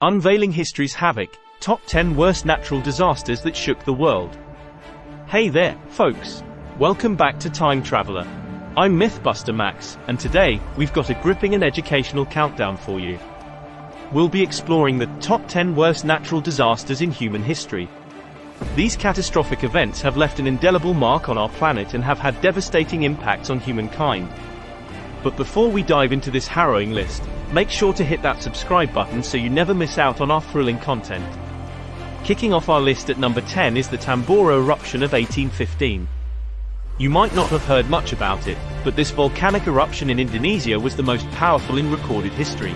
Unveiling history's havoc, top 10 worst natural disasters that shook the world. Hey there, folks. Welcome back to Time Traveler. I'm Mythbuster Max, and today, we've got a gripping and educational countdown for you. We'll be exploring the top 10 worst natural disasters in human history. These catastrophic events have left an indelible mark on our planet and have had devastating impacts on humankind. But before we dive into this harrowing list, make sure to hit that subscribe button so you never miss out on our thrilling content. Kicking off our list at number 10 is the Tambora eruption of 1815. You might not have heard much about it, but this volcanic eruption in Indonesia was the most powerful in recorded history.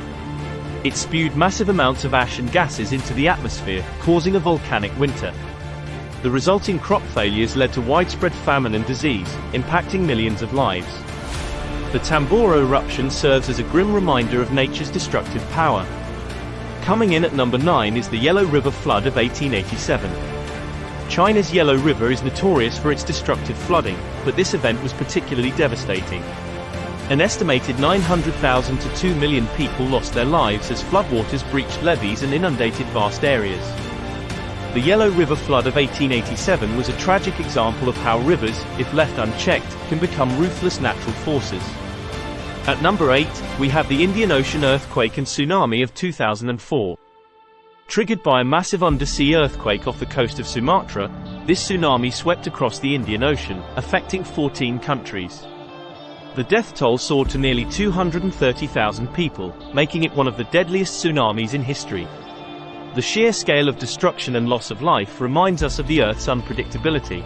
It spewed massive amounts of ash and gases into the atmosphere, causing a volcanic winter. The resulting crop failures led to widespread famine and disease, impacting millions of lives. The Tambora eruption serves as a grim reminder of nature's destructive power. Coming in at number 9 is the Yellow River flood of 1887. China's Yellow River is notorious for its destructive flooding, but this event was particularly devastating. An estimated 900,000 to 2 million people lost their lives as floodwaters breached levees and inundated vast areas. The Yellow River flood of 1887 was a tragic example of how rivers, if left unchecked, can become ruthless natural forces. At number 8, we have the Indian Ocean earthquake and tsunami of 2004. Triggered by a massive undersea earthquake off the coast of Sumatra, this tsunami swept across the Indian Ocean, affecting 14 countries. The death toll soared to nearly 230,000 people, making it one of the deadliest tsunamis in history. The sheer scale of destruction and loss of life reminds us of the Earth's unpredictability.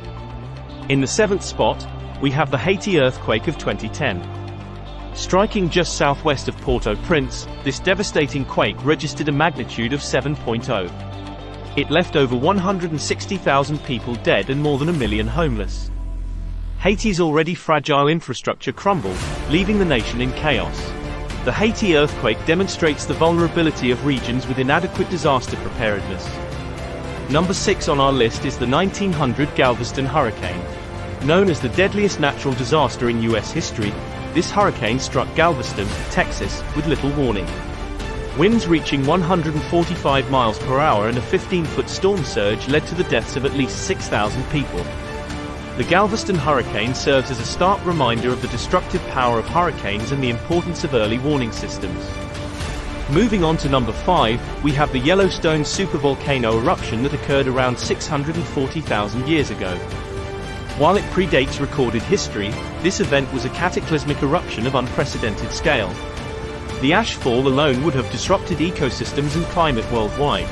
In the 7th spot, we have the Haiti earthquake of 2010. Striking just southwest of Port-au-Prince, this devastating quake registered a magnitude of 7.0. It left over 160,000 people dead and more than 1 million homeless. Haiti's already fragile infrastructure crumbled, leaving the nation in chaos. The Haiti earthquake demonstrates the vulnerability of regions with inadequate disaster preparedness. Number 6 on our list is the 1900 Galveston hurricane. Known as the deadliest natural disaster in U.S. history, this hurricane struck Galveston, Texas, with little warning. Winds reaching 145 miles per hour and a 15-foot storm surge led to the deaths of at least 6,000 people. The Galveston hurricane serves as a stark reminder of the destructive power of hurricanes and the importance of early warning systems. Moving on to number 5, we have the Yellowstone supervolcano eruption that occurred around 640,000 years ago. While it predates recorded history, this event was a cataclysmic eruption of unprecedented scale. The ashfall alone would have disrupted ecosystems and climate worldwide.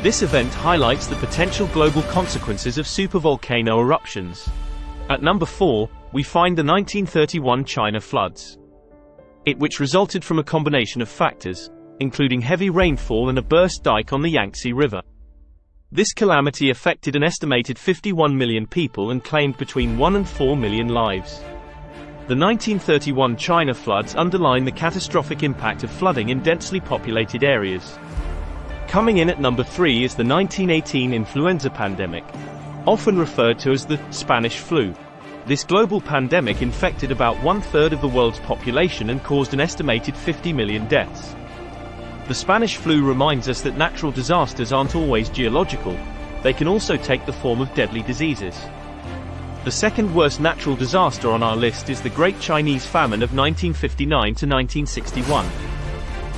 This event highlights the potential global consequences of supervolcano eruptions. At number 4, we find the 1931 China floods. Which resulted from a combination of factors, including heavy rainfall and a burst dike on the Yangtze River. This calamity affected an estimated 51 million people and claimed between 1 and 4 million lives. The 1931 China floods underline the catastrophic impact of flooding in densely populated areas. Coming in at number 3 is the 1918 influenza pandemic, often referred to as the Spanish flu. This global pandemic infected about 1/3 of the world's population and caused an estimated 50 million deaths. The Spanish flu reminds us that natural disasters aren't always geological, they can also take the form of deadly diseases. The second worst natural disaster on our list is the Great Chinese Famine of 1959 to 1961.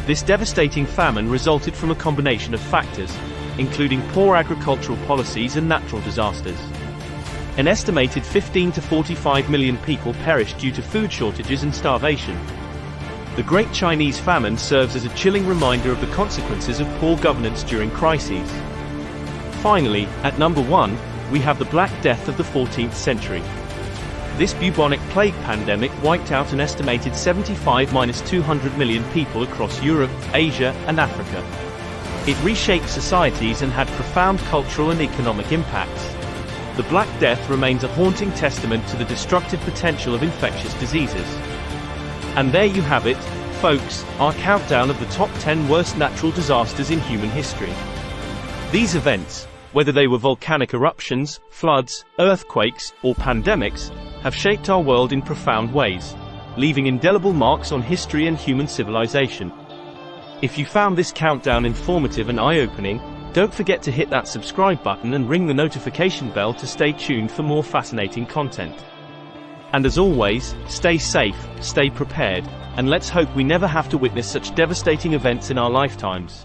This devastating famine resulted from a combination of factors, including poor agricultural policies and natural disasters. An estimated 15 to 45 million people perished due to food shortages and starvation. The Great Chinese Famine serves as a chilling reminder of the consequences of poor governance during crises. Finally, at number 1, we have the Black Death of the 14th century. This bubonic plague pandemic wiped out an estimated 75–200 million people across Europe, Asia, and Africa. It reshaped societies and had profound cultural and economic impacts. The Black Death remains a haunting testament to the destructive potential of infectious diseases. And there you have it, folks, our countdown of the top 10 worst natural disasters in human history. These events, whether they were volcanic eruptions, floods, earthquakes, or pandemics, have shaped our world in profound ways, leaving indelible marks on history and human civilization. If you found this countdown informative and eye-opening, don't forget to hit that subscribe button and ring the notification bell to stay tuned for more fascinating content. And as always, stay safe, stay prepared, and let's hope we never have to witness such devastating events in our lifetimes.